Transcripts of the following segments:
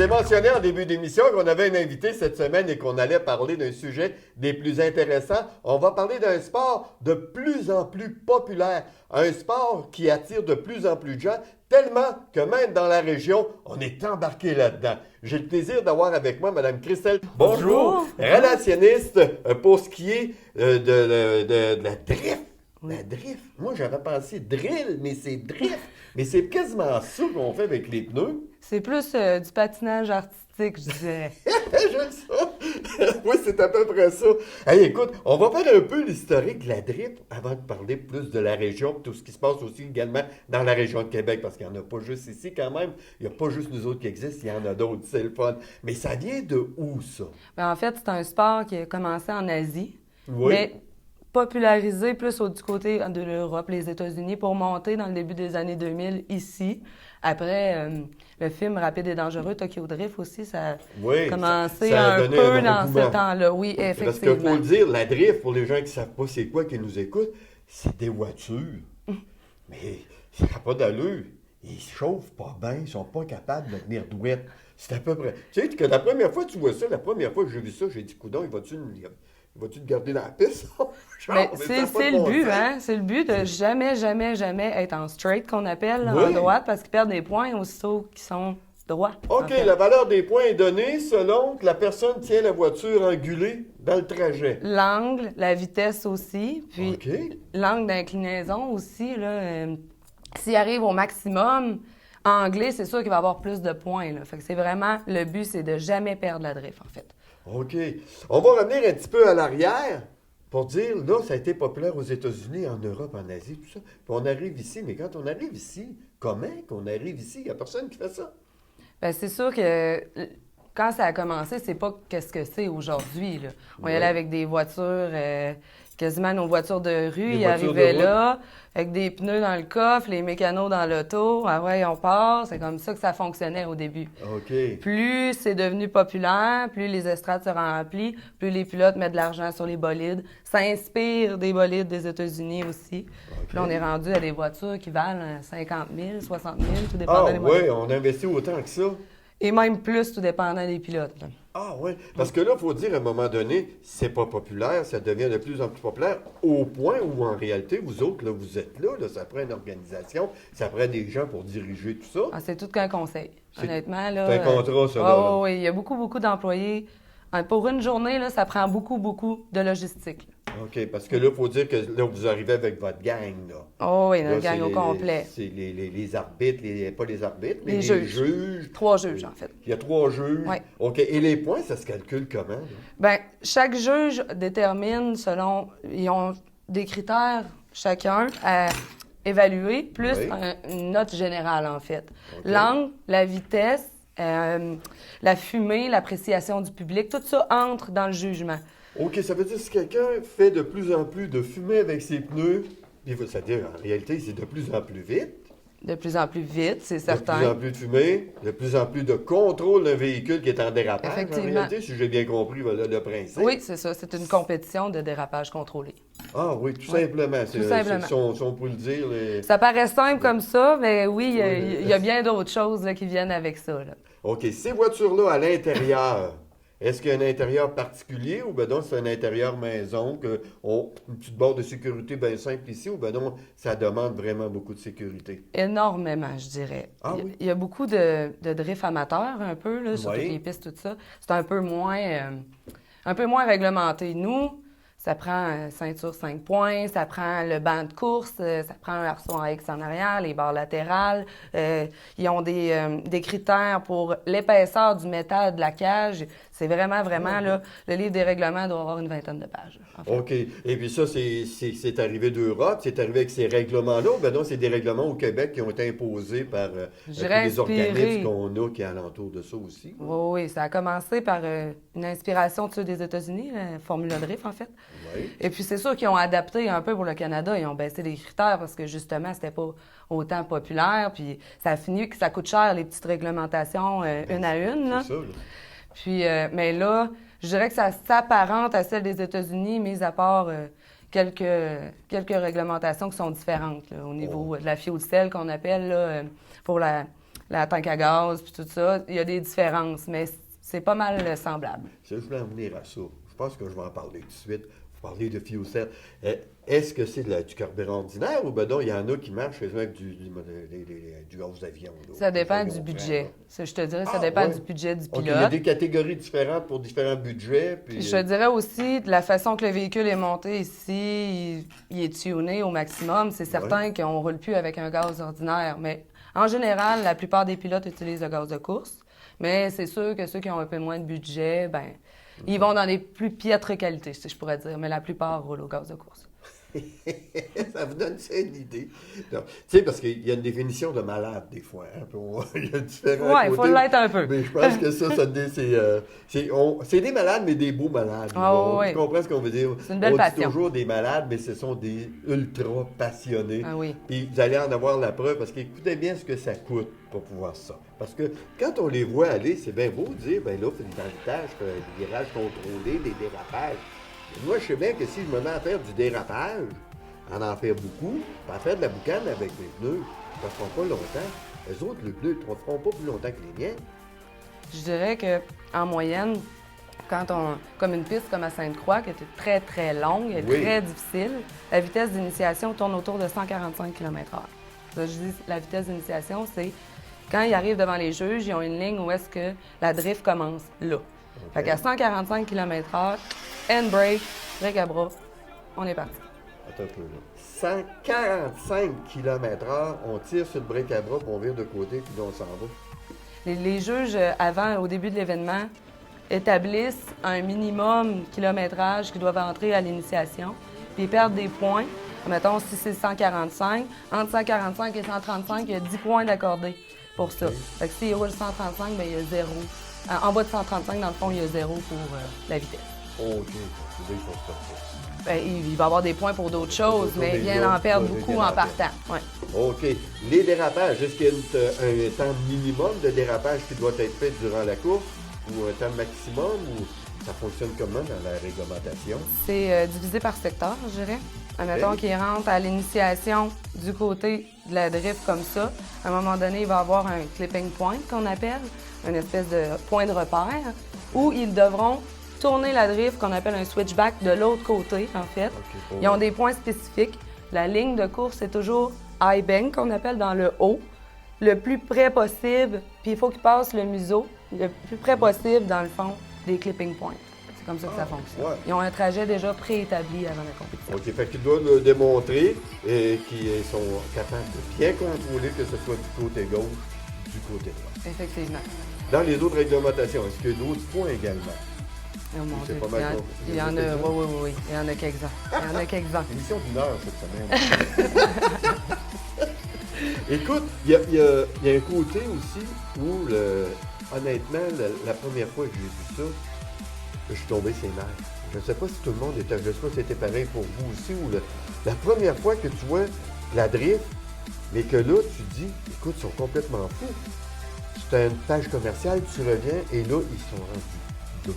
vous ai mentionné en début d'émission qu'on avait un invité cette semaine et qu'on allait parler d'un sujet des plus intéressants. On va parler d'un sport de plus en plus populaire, un sport qui attire de plus en plus de gens, tellement que même dans la région, on est embarqué là-dedans. J'ai le plaisir d'avoir avec moi Mme Christelle. Bonjour, relationniste pour ce qui est de la drift. Oui. La drift. Moi, j'avais pensé drill, mais c'est drift. Mais c'est quasiment ça qu'on fait avec les pneus. C'est plus du patinage artistique, je dirais. J'aime ça. Oui, c'est à peu près ça. Hey, écoute, on va faire un peu l'historique de la drift avant de parler plus de la région, tout ce qui se passe aussi également dans la région de Québec, parce qu'il n'y en a pas juste ici quand même. Il n'y a pas juste nous autres qui existent, il y en a d'autres, c'est le fun. Mais ça vient de où, ça? Ben, en fait, c'est un sport qui a commencé en Asie, Oui. mais popularisé plus du côté de l'Europe, les États-Unis, pour monter dans le début des années 2000 ici. Après, le film Rapide et dangereux, Tokyo Drift aussi, ça a Oui, commencé ça a un donné peu un dans engouement. ce temps-là. Oui, Parce qu'il effectivement. faut le dire, la drift, pour les gens qui ne savent pas c'est quoi, qui nous écoutent, c'est des voitures. Mais ça n'a pas d'allure. Ils se chauffent pas bien, ils sont pas capables de tenir douette. C'est à peu près. Tu sais que la première fois que tu vois ça, la première fois que j'ai vu ça, j'ai dit, coudonc, vas-tu te garder dans la piste? Genre, Mais mais ça a pas c'est de le bon but, sens. hein? C'est le but de jamais être en straight, qu'on appelle, là, Oui. en droite, parce qu'ils perdent des points aussitôt qu'ils sont droits. en OK, fait. la valeur des points est donnée selon que la personne tient la voiture angulée dans le trajet. L'angle, la vitesse aussi, puis OK. l'angle d'inclinaison aussi, là, s'il arrive au maximum, anglais, c'est sûr qu'il va avoir plus de points, là. Fait que c'est vraiment, le but, c'est de jamais perdre la drift, en fait. OK. On va revenir un petit peu à l'arrière pour dire, là, ça a été populaire aux États-Unis, en Europe, en Asie, tout ça. Puis on arrive ici, mais quand on arrive ici, comment qu'on arrive ici? Il n'y a personne qui fait ça. Bien, c'est sûr que quand ça a commencé, c'est pas qu'est-ce que c'est aujourd'hui, là. On y Ouais. allait avec des voitures, quasiment nos voitures de rue, Des ils voitures de arrivaient route. là, avec des pneus dans le coffre, les mécanos dans l'auto. Ah ouais, on part. C'est comme ça que ça fonctionnait au début. OK. Plus c'est devenu populaire, plus les estrades se remplissent, plus les pilotes mettent de l'argent sur les bolides, s'inspirent des bolides des États-Unis aussi. Puis là, on est rendu à des voitures qui valent 50 000, 60 000, tout dépendant Ah des oui, modèles. on investit autant que ça. Et même plus, tout dépendant des pilotes, là. Ah oui, parce que là, il faut dire, à un moment donné, c'est pas populaire, ça devient de plus en plus populaire, au point où, en réalité, vous autres, là, vous êtes là, ça prend une organisation, ça prend des gens pour diriger tout ça. Ah, c'est tout qu'un conseil. C'est- Honnêtement, là. c'est un contrat, ça, là, Ah, là. oui, il y a beaucoup d'employés. Pour une journée, là, ça prend beaucoup de logistique. OK, parce que là, il faut dire que là, vous arrivez avec votre gang, là. Oh oui, Là, notre gang c'est au complet. C'est les arbitres, pas les arbitres, mais Les les juges. juges. 3 juges, en fait. Il y a 3 juges. Ouais. OK, et les points, ça se calcule comment, là? Bien, chaque juge détermine selon. Ils ont des critères, chacun, à évaluer, plus Oui. une note générale, en fait. OK. L'angle, la vitesse, la fumée, l'appréciation du public, tout ça entre dans le jugement. OK, ça veut dire que si quelqu'un fait de plus en plus de fumée avec ses pneus, c'est-à-dire, en réalité, c'est de plus en plus vite, De plus en plus vite, c'est de plus en certain. plus de fumée, de plus en plus de contrôle d'un véhicule qui est en dérapage, en Effectivement. réalité, si j'ai bien compris le principe. Oui, c'est ça. C'est une compétition de dérapage contrôlé. Ah oui, tout Ouais. simplement. Tout simplement. Si on peut le dire. Ça paraît simple comme ça, mais oui, Oui. il y a bien d'autres choses là, qui viennent avec ça, là. OK, ces voitures-là, à l'intérieur, est-ce qu'il y a un intérieur particulier ou ben non, c'est un intérieur maison, une petite barre de sécurité bien simple ici, ou ben non, ça demande vraiment beaucoup de sécurité? Énormément, je dirais. Ah Il- oui? Il y a beaucoup de drift amateurs, un peu, là, sur Oui. toutes les pistes, tout ça. C'est un peu moins réglementé. Nous, ça prend ceinture 5 points, ça prend le banc de course, ça prend un arceau en X en arrière, les barres latérales. Ils ont des critères pour l'épaisseur du métal de la cage. C'est vraiment, là, le livre des règlements doit avoir une vingtaine de pages, en fait. OK. Et puis ça, c'est arrivé d'Europe, c'est arrivé avec ces règlements-là, ou ben non, c'est des règlements au Québec qui ont été imposés par Je tous dirais les organismes inspiré. qu'on a qui est alentour de ça aussi. Oui, ça a commencé par une inspiration de ceux des États-Unis, la Formula Drift, en fait. Oui. Et puis, c'est sûr qu'ils ont adapté un peu pour le Canada. Ils ont baissé les critères parce que, justement, c'était pas autant populaire. Puis, ça a fini que ça coûte cher, les petites réglementations, une à une, là. C'est ça, là. Puis, mais là, je dirais que ça s'apparente à celle des États-Unis, mis à part quelques réglementations qui sont différentes, là, au niveau de la fuel cell qu'on appelle, là, pour la tank à gaz, puis tout ça. Il y a des différences, mais c'est pas mal semblable. Je voulais en venir à ça. Je pense que je vais en parler tout de suite. Vous parlez de fuel cell. Est-ce que c'est du carburant ordinaire ou ben non, il y en a qui marchent avec du gaz d'avion? Là, ça dépend du budget. Ça, je te dirais, ça dépend du budget du pilote. Il y a des catégories différentes pour différents budgets. Puis je te dirais aussi, de la façon que le véhicule est monté ici, il est tuné au maximum. C'est certain qu'on ne roule plus avec un gaz ordinaire. Mais en général, la plupart des pilotes utilisent le gaz de course. Mais c'est sûr que ceux qui ont un peu moins de budget, ben, ils vont dans les plus piètres qualités, si je pourrais dire. Mais la plupart roulent au gaz de course. Ça vous donne une idée. Tu sais, parce qu'il y a une définition de malade, des fois. Hein? Il y a différents Oui, il faut l'être un peu. Mais je pense que c'est des malades, mais des beaux malades. Tu comprends ce qu'on veut dire? C'est une belle passion. On dit toujours des malades, mais ce sont des ultra passionnés. Ah oui. Puis vous allez en avoir la preuve, parce qu'écoutez bien ce que ça coûte pour pouvoir ça. Parce que quand on les voit aller, c'est bien beau de dire, ben là, il faut des avantages, des virages contrôlés, des dérapages. Moi, je sais bien que si je me mets à faire du dérapage, en faire beaucoup, puis à faire de la boucane avec mes pneus, ça ne fera pas longtemps. Les autres, les pneus ne feront pas plus longtemps que les miens. Je dirais qu'en moyenne, comme une piste comme à Sainte-Croix, qui était très, très longue et très difficile, la vitesse d'initiation tourne autour de 145 km/h. Ça, je dis, la vitesse d'initiation, c'est quand ils arrivent devant les juges, ils ont une ligne où est-ce que la drift commence là. Fait qu'à 145 km/h, handbrake, break à bras, on est parti. Attends un peu là. 145 km/h, on tire sur le break à bras, puis on vire de côté, puis là, on s'en va. Les juges, au début de l'événement, établissent un minimum kilométrage qu'ils doivent entrer à l'initiation, puis ils perdent des points. Mettons, si c'est 145, entre 145 et 135, il y a 10 points d'accordés pour ça. Fait que s'ils roulent 135, bien, il y a 0. En bas de 135, dans le fond, il y a 0 pour la vitesse. OK. C'est bien pour ça. Ben, il va y avoir des points pour d'autres choses, mais il vient d'en perdre beaucoup en partant. Ouais. OK. Les dérapages, est-ce qu'il y a un temps minimum de dérapage qui doit être fait durant la course ou un temps maximum ou ça fonctionne comment dans la réglementation? C'est divisé par secteur, je dirais. Admettons qu'il rentre à l'initiation du côté de la drift comme ça. À un moment donné, il va avoir un clipping point qu'on appelle, une espèce de point de repère, où ils devront tourner la drift qu'on appelle un switchback de l'autre côté, en fait. Okay, ils ont des points spécifiques. La ligne de course est toujours high bank, qu'on appelle dans le haut, le plus près possible, puis il faut qu'ils passent le museau le plus près possible, dans le fond, des clipping points. C'est comme ça que ça fonctionne. Ouais. Ils ont un trajet déjà préétabli avant la compétition. OK, fait qu'ils doivent le démontrer et qu'ils sont capables de bien contrôler que ce soit du côté gauche, du côté droit. Effectivement. Dans les autres réglementations, est-ce qu'il y a d'autres points également? Oh mon Dieu, il y en a, oui. Il y en a quelques-uns. Émission d'une heure cette semaine. Écoute, il y a un côté aussi où, honnêtement, la première fois que j'ai vu ça, je suis tombé ses nerfs. Je ne sais pas si tout le monde était, je ne sais pas si c'était pareil pour vous aussi, ou la première fois que tu vois la drift, mais que là, tu dis, écoute, ils sont complètement fous. C'est une page commerciale, tu reviens, et là, ils sont rendus deux.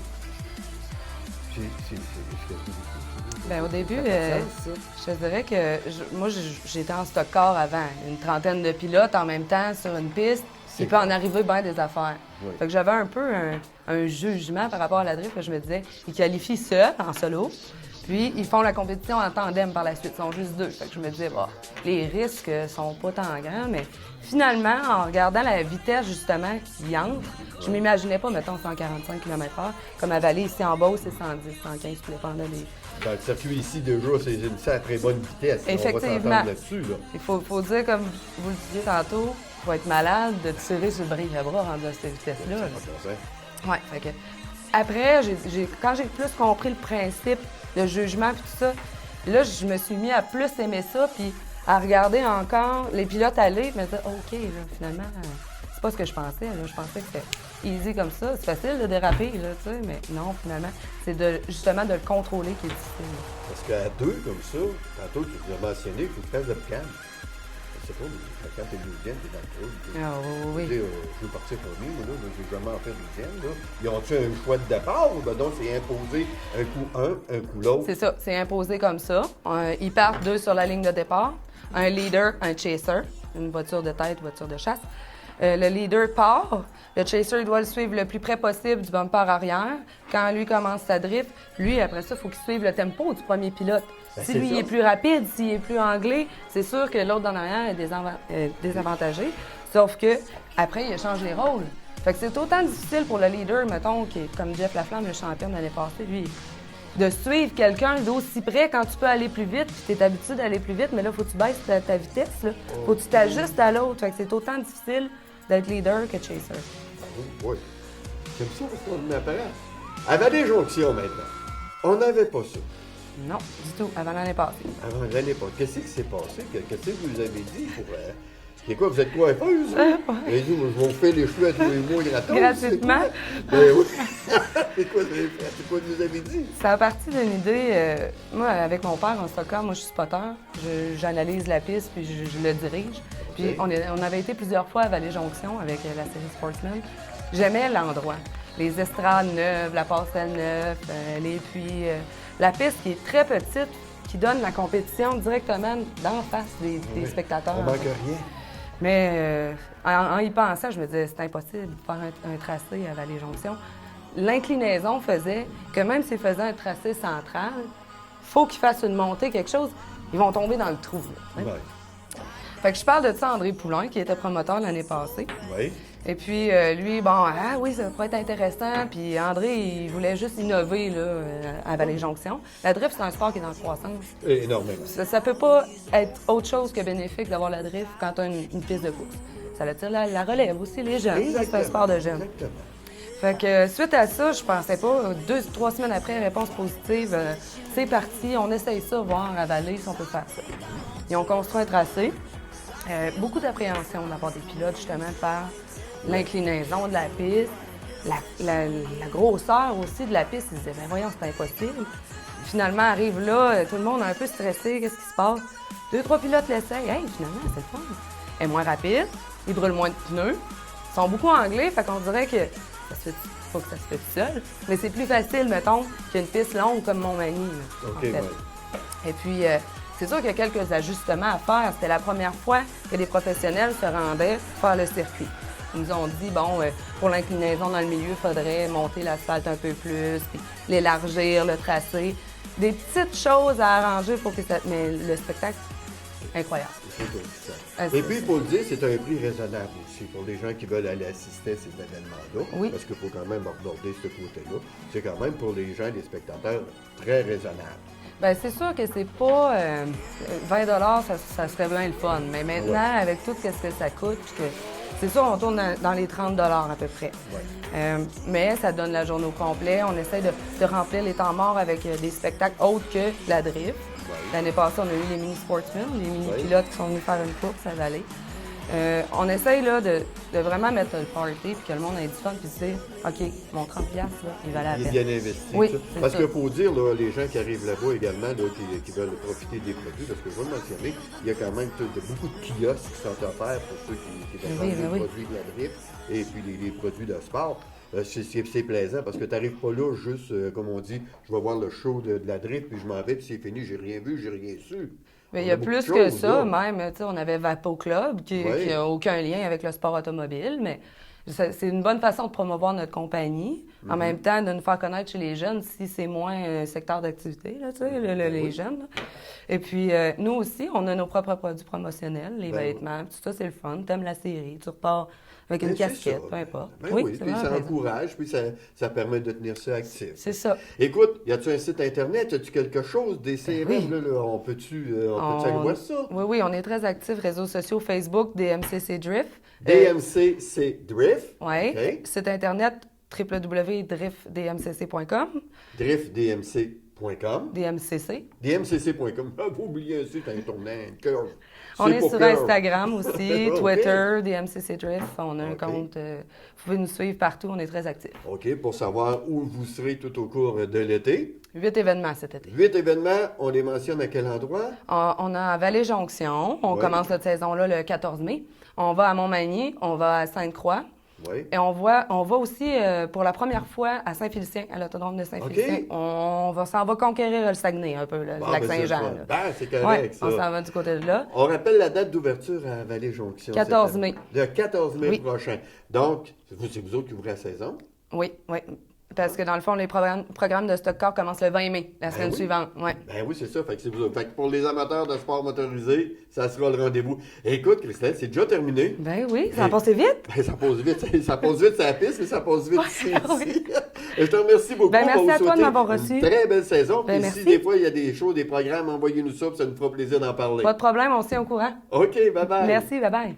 Bien, au début, je te dirais que moi, j'étais en stock-car avant, une trentaine de pilotes en même temps sur une piste. Il peut en arriver bien des affaires. Oui. Fait que j'avais un peu un jugement par rapport à la drift. Je me disais, ils qualifient seuls, en solo, puis ils font la compétition en tandem par la suite. Ils sont juste deux. Fait que je me disais, les risques sont pas tant grands, mais finalement, en regardant la vitesse, justement, qui entre, je m'imaginais pas, mettons, 145 km/h. Comme à Vallée, ici en Beauce, c'est 110, 115, tout dépendant des... Dans le circuit ici, déjà, c'est une très bonne vitesse. Effectivement. On va s'entendre là-dessus, là. Il faut dire, comme vous le disiez tantôt, il faut être malade de tirer sur le brique à bras rendu à cette vitesse-là. Oui, fait que... Après, quand j'ai plus compris le principe, le jugement et tout ça, là, je me suis mis à plus aimer ça, puis à regarder encore les pilotes aller, puis me dire, OK, là, finalement, c'est pas ce que je pensais. Là. Je pensais que c'était easy comme ça. C'est facile de déraper, là, tu sais, mais non, finalement, c'est justement de le contrôler qui est difficile. Parce qu'à deux, comme ça, tantôt, tu l'as mentionné, il faut que tu fasses de calme. C'est pas, quand t'es deuxième, t'es dans le trou. Ah oui. Je veux partir pour lui, mais là, j'ai jamais en fait deuxième. Là. Ils ont-tu un choix de départ ou ben donc c'est imposé un coup un coup l'autre? C'est ça, c'est imposé comme ça. Ils partent deux sur la ligne de départ. Un leader, un chaser, une voiture de tête, voiture de chasse. Le leader part. Le chaser, il doit le suivre le plus près possible du bumper arrière. Quand lui commence sa drift, lui, après ça, il faut qu'il suive le tempo du premier pilote. Ben, Si c'est lui ça. il est plus rapide, s'il est plus anglais, c'est sûr que l'autre en arrière est désavantagé. Sauf que après, il échange les rôles. Fait que c'est autant difficile pour le leader, mettons, qui est comme Jeff Laflamme, le champion de l'année passée, lui, de suivre quelqu'un d'aussi près quand tu peux aller plus vite, puis tu es habitué d'aller plus vite, mais là, faut que tu baisses ta vitesse, là. Faut que tu t'ajustes à l'autre. Fait que c'est autant difficile d'être leader que chaser. Oui. J'aime ça parce qu'on apprend. À Vallée-Jonction, maintenant, on n'avait pas ça. Non, du tout, avant l'année passée. Avant l'année passée. Qu'est-ce qui s'est passé? Qu'est-ce que vous avez dit pour... C'est quoi, vous êtes coiffeuse? Ouais. Et dit, moi, je vais vous faire les cheveux à tous les mois gratos. Gratuitement. Ben oui. C'est quoi vous avez fait? C'est quoi vous avez dit? Ça a parti d'une idée. Moi, avec mon père en soccer, moi, je suis spotter. J'analyse la piste, puis je le dirige. Puis Ok. on avait été plusieurs fois à Vallée-Jonction avec la série Sportsman. J'aimais l'endroit. Les estrades neuves, la passerelle neuve, les puits. La piste qui est très petite, qui donne la compétition directement d'en face des spectateurs. On manque rien. Mais en y pensant, je me disais, c'est impossible de faire un tracé à Vallée-Jonction. L'inclinaison faisait que même s'ils faisaient un tracé central, faut qu'ils fassent une montée, quelque chose, ils vont tomber dans le trou. Là, hein. Ouais. Fait que je parle de ça à André Poulain, qui était promoteur l'année passée. Oui. Et puis, lui, bon, ah oui, ça pourrait être intéressant. Puis André, il voulait juste innover là, à Vallée-Jonction. La drift, c'est un sport qui est en croissance. Énormément. Ça peut pas être autre chose que bénéfique d'avoir la drift quand tu as une piste de course. Ça attire la relève aussi, les jeunes. Ça, c'est un sport de jeunes. Exactement. Fait que suite à ça, je pensais pas. 2-3 semaines après, réponse positive, c'est parti, on essaye ça, voir à Vallée si on peut faire ça. Ils ont construit un tracé. Beaucoup d'appréhension de la part des pilotes, justement, par l'inclinaison de la piste, la grosseur aussi de la piste. Ils disaient, ben voyons, c'est impossible. Finalement, arrive là, tout le monde est un peu stressé, qu'est-ce qui se passe? 2-3 pilotes l'essayent. Hey, finalement, c'est le fun. Elle est moins rapide, ils brûlent moins de pneus, ils sont beaucoup anglais, fait qu'on dirait que ça se fait pas que ça se fait tout seul, mais c'est plus facile, mettons, qu'une piste longue comme Montmagny. Là, OK, en fait. ouais. Et puis, c'est sûr qu'il y a quelques ajustements à faire. C'était la première fois que des professionnels se rendaient faire le circuit. Ils nous ont dit, bon, pour l'inclinaison dans le milieu, il faudrait monter l'asphalte un peu plus, puis l'élargir, le tracé. Des petites choses à arranger pour que ça... Mais le spectacle, incroyable. C'est tout ça. Ah, Et c'est puis, il ça. faut le dire, c'est un prix raisonnable aussi pour les gens qui veulent aller assister à ces événements-là. Oui. Parce qu'il faut quand même aborder ce côté-là. C'est quand même pour les gens, les spectateurs, très raisonnable. Bien, c'est sûr que c'est pas 20 ça serait bien le fun. Mais maintenant, Ouais. avec tout ce que ça coûte, puis que c'est sûr, on tourne dans les 30 à peu près. Ouais. Mais ça donne la journée au complet. On essaie de remplir les temps morts avec des spectacles autres que la drift. L'année passée, on a eu les mini sportsmen, les mini pilotes qui sont venus faire une course à Vallée. On essaye là, de vraiment mettre le party puis que le monde ait du fun puis se dire OK, mon 30$, là, il valait la Il est peine. bien investi. Oui, ça. c'est Parce ça. qu'il faut dire, là, les gens qui arrivent là-bas également, là, qui veulent profiter des produits, parce que je veux le mentionner, il y a quand même beaucoup de kiosques qui sont offerts pour ceux qui veulent Oui, prendre ben les oui. produits de la drift et puis les produits de sport. C'est plaisant parce que tu n'arrives pas là juste, comme on dit, je vais voir le show de la drift puis je m'en vais puis c'est fini, j'ai rien vu, j'ai rien su. Mais il On y a beaucoup plus de que choses, ça, là. même. Tu sais, on avait Vapo Club, qui Oui. n'a aucun lien avec le sport automobile, mais c'est une bonne façon de promouvoir notre compagnie. En même temps, de nous faire connaître chez les jeunes si c'est moins un secteur d'activité, là, tu sais, les jeunes. Là. Et puis, nous aussi, on a nos propres produits promotionnels, les Ben oui. vêtements, tout ça, c'est le fun. T'aimes la série, tu repars avec une Ben, c'est casquette, ça. peu importe. Ben oui, c'est puis vraiment ça plaisant. encourage, puis ça permet de tenir ça actif. C'est ça. Écoute, y a-tu un site internet? Y a-tu quelque chose? Des CRM, oui. là, on peut-tu aller voir ça? Oui, on est très actifs, réseaux sociaux, Facebook, DMCC Drift. DMCC Drift. Oui. OK. Site internet www.driftdmcc.com. DriftDMC.com. DMCC. DMCC.com. Ah, vous oubliez un site, un tournant, un curve. On est pour sur curve. Instagram aussi, OK. Twitter, DMCC Drift. On a un OK. compte. Vous pouvez nous suivre partout, on est très actifs. OK, pour savoir où vous serez tout au cours de l'été. 8 événements cet été. 8 événements, on les mentionne à quel endroit? On a à Vallée-Jonction. On Oui. commence notre saison là le 14 mai. On va à Montmagny, on va à Sainte-Croix. Oui. Et on va aussi pour la première fois à Saint-Félicien, à l'autodrome de Saint-Félicien. OK. On va conquérir le Saguenay un peu, le Bon, lac ben, c'est le Saint-Jean. fun. Là. Ben, c'est Ouais, correct, ça. on s'en va du côté de là. On rappelle la date d'ouverture à Vallée-Jonction. 14 mai. Le 14 mai Oui. prochain. Donc, c'est vous autres qui ouvrez la saison? Oui, oui. Parce que dans le fond, les programmes de stock car commencent le 20 mai, la semaine oui. suivante. Ouais. Ben oui, c'est ça. Fait que, c'est vous autres. Fait que pour les amateurs de sport motorisé, ça sera le rendez-vous. Écoute, Christelle, c'est déjà terminé. Ben oui, ça a passé vite. Ben, ça passe vite. Ça passe vite sur la piste, mais ça passe vite ici oui. aussi. Je te remercie beaucoup. Ben, merci On va à vous toi de souhaiter m'avoir reçu. Une très belle saison. Ben, Puis si merci. des fois il y a des shows, des programmes, envoyez-nous ça, puis ça nous fera plaisir d'en parler. Pas de problème, on se tient au courant. OK, bye-bye. Merci, bye-bye.